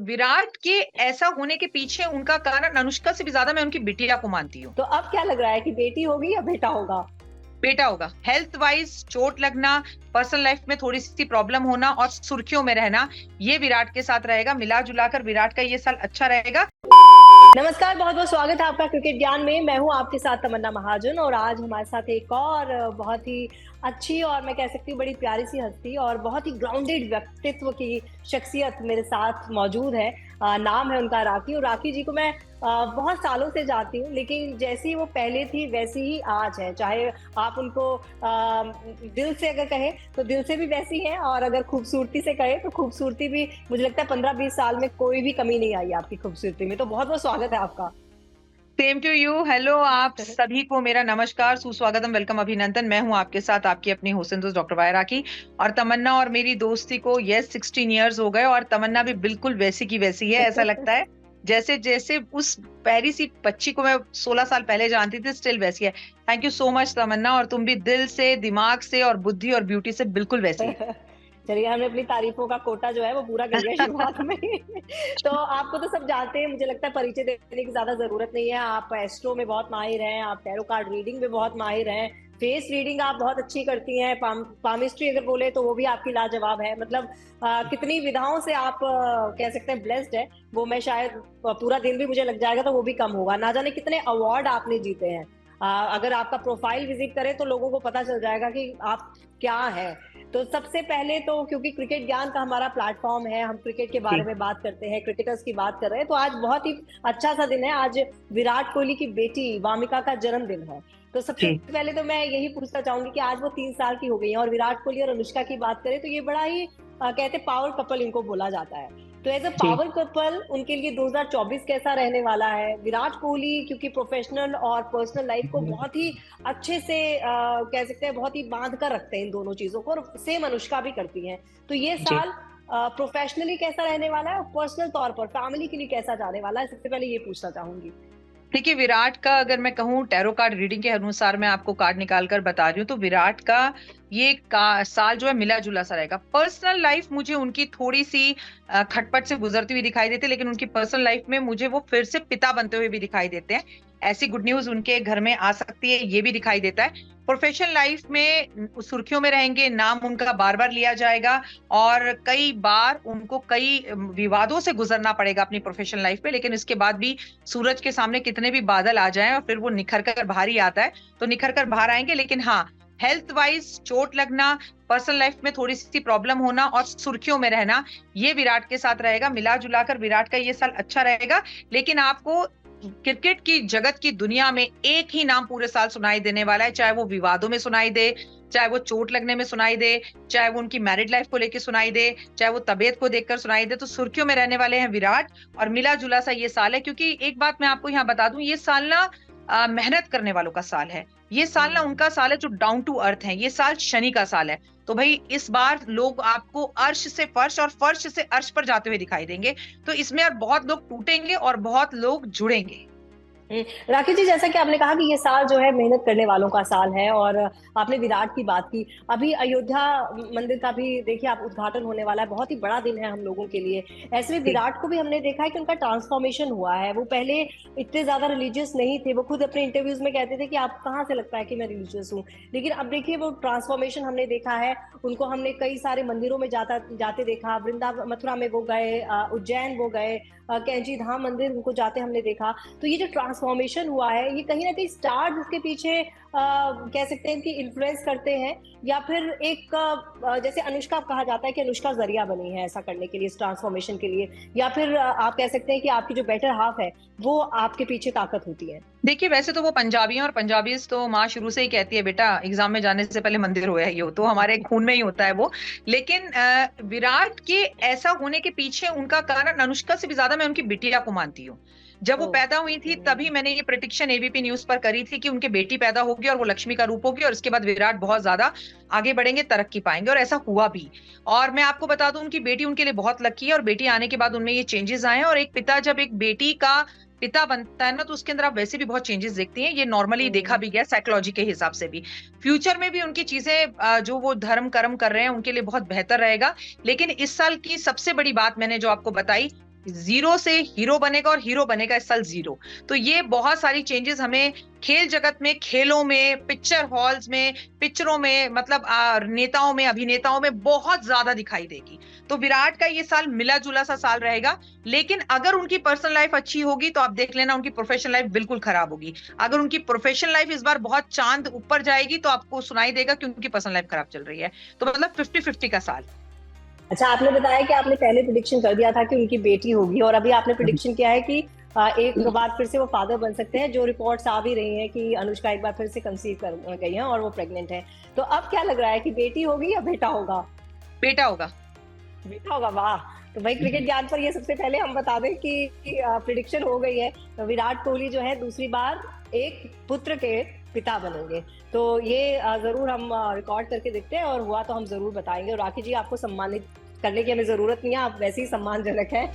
विराट के ऐसा होने के पीछे उनका कारण अनुष्का से भी ज्यादा मैं उनकी बिटिया को मानती हूँ। तो अब क्या लग रहा है कि बेटी होगी या बेटा होगा? बेटा होगा। हेल्थ वाइज चोट लगना, पर्सनल लाइफ में थोड़ी सी प्रॉब्लम होना और सुर्खियों में रहना, ये विराट के साथ रहेगा। मिला जुलाकर विराट का ये साल अच्छा रहेगा। नमस्कार, बहुत बहुत स्वागत है आपका क्रिकेट ज्ञान में। मैं हूं आपके साथ तमन्ना महाजन और आज हमारे साथ एक और बहुत ही अच्छी और मैं कह सकती हूँ बड़ी प्यारी सी हस्ती और बहुत ही ग्राउंडेड व्यक्तित्व की शख्सियत मेरे साथ मौजूद है। नाम है उनका राखी। और राखी जी को मैं बहुत सालों से जानती हूँ, लेकिन जैसी वो पहले थी वैसी ही आज है। चाहे आप उनको दिल से अगर कहें तो दिल से भी वैसी है, और अगर खूबसूरती से कहें तो खूबसूरती भी मुझे लगता है 15-20 साल में कोई भी कमी नहीं आई आपकी खूबसूरती में। तो बहुत बहुत स्वागत है आपका। Same to you. हेलो, आप सभी को मेरा नमस्कार, सुस्वागतम, वेलकम, अभिनंदन। मैं हूं आपके साथ आपकी अपनी हुसैन दोस्त डॉक्टर वाय राखी। और तमन्ना और मेरी दोस्ती को 16 ईयर्स हो गए और तमन्ना भी बिल्कुल वैसी की वैसी है। ऐसा लगता है जैसे जैसे उस प्यारी सी बच्ची को मैं 16 साल पहले जानती थी, स्टिल वैसी है। थैंक यू सो मच तमन्ना, और तुम भी दिल से, दिमाग से और बुद्धि और ब्यूटी से बिल्कुल वैसी है। चलिए, हमने अपनी तारीफों का कोटा जो है वो पूरा कर लिया शुरुआत में। तो आपको तो सब जानते हैं, मुझे लगता है परिचय देने की ज्यादा जरूरत नहीं है। आप एस्ट्रो में बहुत माहिर हैं, आप टैरो कार्ड रीडिंग में बहुत माहिर हैं, फेस रीडिंग आप बहुत अच्छी करती हैं, पामिस्ट्री अगर बोले तो वो भी आपकी लाजवाब है। मतलब कितनी विधाओं से आप कह सकते हैं ब्लेस्ड है। वो मैं शायद पूरा दिन भी मुझे लग जाएगा तो वो भी कम होगा। ना जाने कितने अवार्ड आपने जीते हैं। अगर आपका प्रोफाइल विजिट करें तो लोगों को पता चल जाएगा कि आप क्या है। तो सबसे पहले तो क्योंकि क्रिकेट ज्ञान का हमारा प्लेटफॉर्म है, हम क्रिकेट के बारे में बात करते हैं, क्रिकेटर्स की बात कर रहे हैं, तो आज बहुत ही अच्छा सा दिन है। आज विराट कोहली की बेटी वामिका का जन्मदिन है। तो सबसे पहले तो मैं यही पूछना चाहूंगी कि आज वो 3 साल की हो गई है, और विराट कोहली और अनुष्का की बात करें तो ये बड़ा ही कहते पावर कपल इनको बोला जाता है। तो एज अ पावर कपल उनके लिए 2024 कैसा रहने वाला है? विराट कोहली क्योंकि प्रोफेशनल और पर्सनल लाइफ को बहुत ही अच्छे से कह सकते हैं बहुत ही बांध कर रखते हैं इन दोनों चीजों को, और सेम अनुष्का भी करती हैं। तो ये साल प्रोफेशनली कैसा रहने वाला है और पर्सनल तौर पर फैमिली के लिए कैसा जाने वाला है? सबसे पहले ये पूछना चाहूंगी। देखिए, विराट का अगर मैं कहूँ टैरो कार्ड रीडिंग के अनुसार मैं आपको कार्ड निकाल कर बता रही हूँ, तो विराट का ये साल जो है मिला जुला सा रहेगा। पर्सनल लाइफ मुझे उनकी थोड़ी सी खटपट से गुजरती हुई दिखाई देती है, लेकिन उनकी पर्सनल लाइफ में मुझे वो फिर से पिता बनते हुए भी दिखाई देते हैं। ऐसी गुड न्यूज उनके घर में आ सकती है, ये भी दिखाई देता है। प्रोफेशनल लाइफ में सुर्खियों में रहेंगे, नाम उनका बार बार लिया जाएगा, और कई बार उनको कई विवादों से गुजरना पड़ेगा अपनी प्रोफेशनल लाइफ में। लेकिन इसके बाद भी सूरज के सामने कितने भी बादल आ जाएं और फिर वो निखर कर बाहर ही आता है, तो निखर कर बाहर आएंगे। लेकिन हाँ, हेल्थ वाइज चोट लगना, पर्सनल लाइफ में थोड़ी सी प्रॉब्लम होना और सुर्खियों में रहना, ये विराट के साथ रहेगा। मिला जुलाकर विराट का ये साल अच्छा रहेगा। लेकिन आपको क्रिकेट की जगत की दुनिया में एक ही नाम पूरे साल सुनाई देने वाला है, चाहे वो विवादों में सुनाई दे, चाहे वो चोट लगने में सुनाई दे, चाहे वो उनकी मैरिड लाइफ को लेकर सुनाई दे, चाहे वो तबीयत को देखकर सुनाई दे, तो सुर्खियों में रहने वाले हैं विराट। और मिला जुला सा ये साल है, क्योंकि एक बात मैं आपको यहाँ बता दूं, ये साल ना मेहनत करने वालों का साल है। ये साल ना उनका साल है जो डाउन टू अर्थ है। ये साल शनि का साल है। तो भाई इस बार लोग आपको अर्श से फर्श और फर्श से अर्श पर जाते हुए दिखाई देंगे। तो इसमें और बहुत लोग टूटेंगे और बहुत लोग जुड़ेंगे। राकेश जी, जैसा कि आपने कहा कि ये साल जो है मेहनत करने वालों का साल है, और आपने विराट की बात की। अभी अयोध्या मंदिर का भी देखिए आप उद्घाटन होने वाला है, बहुत ही बड़ा दिन है हम लोगों के लिए। ऐसे में विराट को भी हमने देखा है कि उनका ट्रांसफॉर्मेशन हुआ है। वो पहले इतने ज्यादा रिलीजियस नहीं थे, वो खुद अपने इंटरव्यूज में कहते थे कि आप कहाँ से लगता है कि मैं रिलीजियस हूँ। लेकिन अब देखिए वो ट्रांसफॉर्मेशन हमने देखा है। उनको हमने कई सारे मंदिरों में जाते देखा, वृंदावन मथुरा में वो गए, उज्जैन वो गए, कैंची धाम मंदिर उनको जाते हमने देखा। तो ये जो ट्रांसफॉर्मेशन हुआ है, ये कहीं ना कहीं स्टार्स इसके पीछे कह सकते हैं कि इन्फ्लुएंस करते हैं, या फिर एक जैसे अनुष्का कहा जाता है कि अनुष्का जरिया बनी है ऐसा करने के लिए, इस ट्रांसफॉर्मेशन के लिए, या फिर आप कह सकते हैं कि आपकी जो बेटर हाफ है वो आपके पीछे ताकत होती है। देखिए, वैसे तो वो पंजाबी हैं, और पंजाबी तो माँ शुरू से ही कहती है बेटा एग्जाम में जाने से पहले मंदिर होया ही हो, तो हमारे खून में ही होता है वो। लेकिन विराट के ऐसा होने के पीछे उनका कारण अनुष्का से भी ज्यादा मैं उनकी बिटिया को मानती हूँ। जब वो पैदा हुई थी तभी मैंने ये प्रेडिक्शन एबीपी न्यूज पर करी थी कि उनकी बेटी पैदा होगी और वो लक्ष्मी का रूप होगी, और इसके बाद विराट बहुत ज्यादा आगे बढ़ेंगे, तरक्की पाएंगे, और ऐसा हुआ भी। और मैं आपको बता दूं, उनकी बेटी उनके लिए बहुत लकी है, और बेटी आने के बाद उनमें ये चेंजेस आए हैं। और एक पिता जब एक बेटी का पिता बनता है ना, तो उसके अंदर आप वैसे भी बहुत चेंजेस देखती हैं। ये नॉर्मली देखा भी गया साइकोलॉजी के हिसाब से भी। फ्यूचर में भी उनकी चीजें जो वो धर्म कर्म कर रहे हैं उनके लिए बहुत बेहतर रहेगा। लेकिन इस साल की सबसे बड़ी बात मैंने जो आपको बताई, जीरो से हीरो बनेगा और हीरो बनेगा इस साल जीरो। तो ये बहुत सारी चेंजेस हमें खेल जगत में, खेलों में, पिक्चर हॉल्स में, पिक्चरों में, मतलब नेताओं में, अभिनेताओं में बहुत ज्यादा दिखाई देगी। तो विराट का ये साल मिला जुला सा साल रहेगा। लेकिन अगर उनकी पर्सनल लाइफ अच्छी होगी तो आप देख लेना उनकी प्रोफेशनल लाइफ बिल्कुल खराब होगी। अगर उनकी प्रोफेशनल लाइफ इस बार बहुत चांद ऊपर जाएगी तो आपको सुनाई देगा कि उनकी पर्सनल लाइफ खराब चल रही है। तो मतलब 50-50 का साल। अच्छा, आपने बताया कि आपने पहले प्रिडिक्शन कर दिया था कि उनकी बेटी होगी, और अभी आपने प्रिडिक्शन किया है कि एक बार फिर से वो फादर बन सकते हैं। जो रिपोर्ट्स आ भी रही हैं कि अनुष्का एक बार फिर से कंसीव कर गई हैं और वो प्रेग्नेंट है। तो अब क्या लग रहा है कि बेटी होगी या बेटा होगा? बेटा होगा। बेटा होगा, वाह। तो भाई क्रिकेट ज्ञान पर ये सबसे पहले हम बता दें कि प्रिडिक्शन हो गई है। तो विराट कोहली जो है दूसरी बार एक पुत्र के पिता बनेंगे। तो ये जरूर हम रिकॉर्ड करके देखते हैं, और हुआ तो हम जरूर बताएंगे। और राखी जी, आपको सम्मानित करने की हमें जरूरत नहीं है, आप वैसे ही सम्मानजनक है।